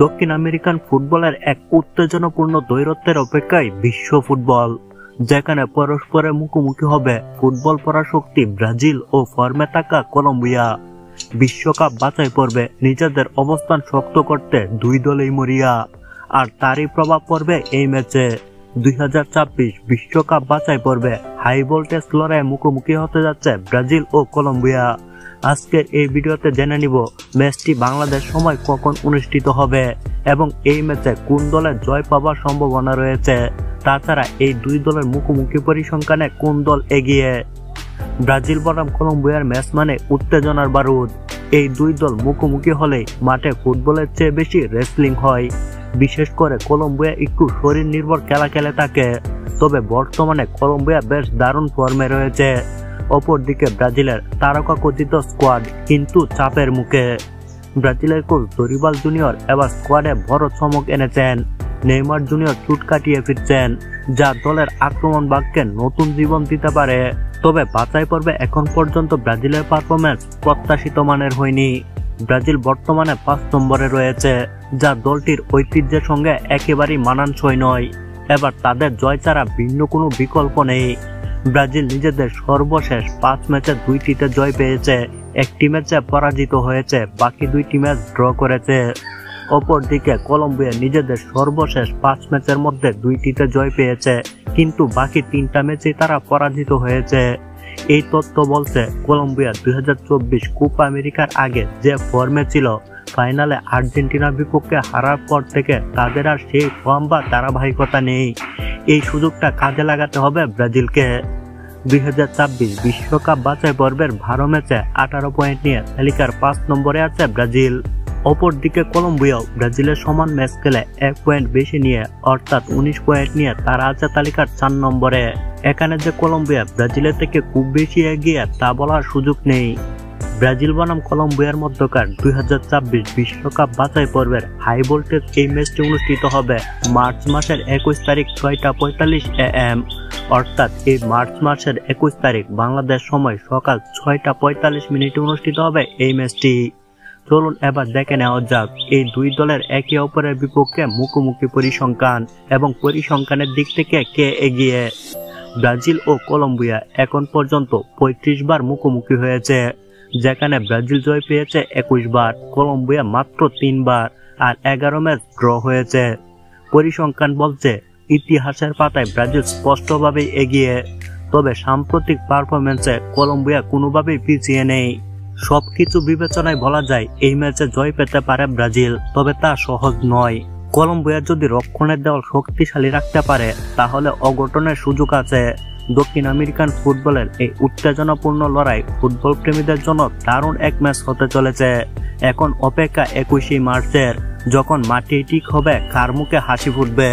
দক্ষিণ আমেরিকান ফুটবলের এক উত্তেজনাপূর্ণ দ্বৈরথের অপেক্ষায় বিশ্ব ফুটবল, যেখানে পরস্পরের মুখোমুখি হবে ফুটবল পরাশক্তি ব্রাজিল ও ফর্মে থাকা কলম্বিয়া। বিশ্বকাপ বাছাই পর্বে নিজেদের অবস্থান শক্ত করতে দুই দলই মরিয়া, আর তারই প্রভাব পড়বে এই ম্যাচে। 2026 বিশ্বকাপ বাছাই পর্বে হাই ভোল্টেজ লড়াইয়ে মুখোমুখি হতে যাচ্ছে ব্রাজিল ও কলম্বিয়া। আজকের এই ভিডিওতে জেনে নিব ম্যাচটি বাংলাদেশ সময় কখন অনুষ্ঠিত হবে এবং এই ম্যাচে কোন দলের জয় পাওয়ার সম্ভাবনা রয়েছে। তাছাড়া এই দুই দলের মুখোমুখি পরিসংখ্যানে কোন দল এগিয়ে। ব্রাজিল বনাম কলম্বিয়ার ম্যাচ মানে উত্তেজনার বারুদ। এই দুই দল মুখোমুখি হলে মাঠে ফুটবলের চেয়ে বেশি রেসলিং হয়। বিশেষ করে কলম্বিয়া একটু শরীর নির্ভর খেলা খেলে থাকে, তবে বর্তমানে কলম্বিয়া বেশ দারুণ ফর্মে রয়েছে। অপরদিকে ব্রাজিলের তারকা কথিত স্কোয়াড কিন্তু চাপের মুখে। ব্রাজিলের কোচ দরিবাল জুনিয়র এবার স্কোয়াডে বড় চমক এনেছেন। নেইমার জুনিয়র চুট কাটিয়ে ফিরছেন, যা দলের আক্রমণ ভাগকে নতুন জীবন দিতে পারে। তবে বাছাই পর্বে এখন পর্যন্ত ব্রাজিলের পারফরম্যান্স প্রত্যাশিত মানের হয়নি। ব্রাজিল বর্তমানে 5 নম্বরে রয়েছে, যা দলটির ঐতিহ্যের সঙ্গে একেবারেই মানানসই নয়। এবার তাদের জয় ছাড়া ভিন্ন কোনো বিকল্প নেই। ব্রাজিল নিজেদের সর্বশেষ 5 ম্যাচে 2টিতে জয় পেয়েছে, একটি ম্যাচে পরাজিত হয়েছে, বাকি 2টি ম্যাচ ড্র করেছে। অপরদিকে কলম্বিয়া নিজেদের সর্বশেষ 5 ম্যাচের মধ্যে 2টিতে জয় পেয়েছে, কিন্তু বাকি 3টা ম্যাচে তারা পরাজিত হয়েছে। এই তথ্য বলছে কলম্বিয়া 2024 কোপা আমেরিকার আগে যে ফর্মে ছিল, ফাইনালে আর্জেন্টিনার বিপক্ষে হারার পর থেকে তাদের আর সেই ফর্ম বা ধারাবাহিকতা নেই। এই সুযোগটা কাজে লাগাতে হবে ব্রাজিলকে। 2026 বিশ্বকাপ বাছাই পর্বের 12 ম্যাচে 18 পয়েন্ট নিয়ে তালিকার 5 নম্বরে আছে ব্রাজিল। অপরদিকে কলম্বিয়াও ব্রাজিলের সমান ম্যাচ খেলে 1 পয়েন্ট বেশি নিয়ে অর্থাৎ 19 পয়েন্ট নিয়ে তারা আছে তালিকার 4 নম্বরে। এখানে যে কলম্বিয়া ব্রাজিলের থেকে খুব বেশি এগিয়ে তা বলার সুযোগ নেই। ব্রাজিল বনাম কলম্বিয়ার মধ্যকার 2026 বিশ্বকাপ বাছাই পর্বের হাই ভোল্টেজ এই ম্যাচটি অনুষ্ঠিত হবে মার্চ মাসের 21 তারিখ 6:45 AM, অর্থাৎ এই মার্চ মাসের 21 তারিখ বাংলাদেশ সময় সকাল 6:45 অনুষ্ঠিত হবে এই ম্যাচটি। চলুন এবার দেখে নেওয়া যাক এই দুই দলের একে অপরের বিপক্ষে মুখোমুখি পরিসংখ্যান এবং পরিসংখ্যানের দিক থেকে কে এগিয়ে। ব্রাজিল ও কলম্বিয়া এখন পর্যন্ত 35 বার মুখোমুখি হয়েছে, যেখানে ব্রাজিল জয় পেয়েছে 21 বার, কলম্বিয়া মাত্র 3 বার, আর 11 ম্যাচ ড্র হয়েছে। পরিসংখ্যান বলছে ইতিহাসের পাতায় ব্রাজিল স্পষ্টভাবেই এগিয়ে, তবে সাম্প্রতিক পারফরম্যান্সে কলম্বিয়া কোনোভাবেই পিছিয়ে নেই। সবকিছু বিবেচনায় বলা যায় এই ম্যাচে জয় পেতে পারে ব্রাজিল, তবে তা সহজ নয়। কলম্বিয়া যদি রক্ষণের দেওয়াল শক্তিশালী রাখতে পারে তাহলে অঘটনের সুযোগ আছে। দক্ষিণ আমেরিকান ফুটবলের এই উত্তেজনাপূর্ণ লড়াই ফুটবল প্রেমীদের জন্য দারুণ এক ম্যাচ হতে চলেছে। এখন অপেক্ষা 21 মার্চের, যখন মাটি ঠিক হবে কার মুখে হাসি ফুটবে।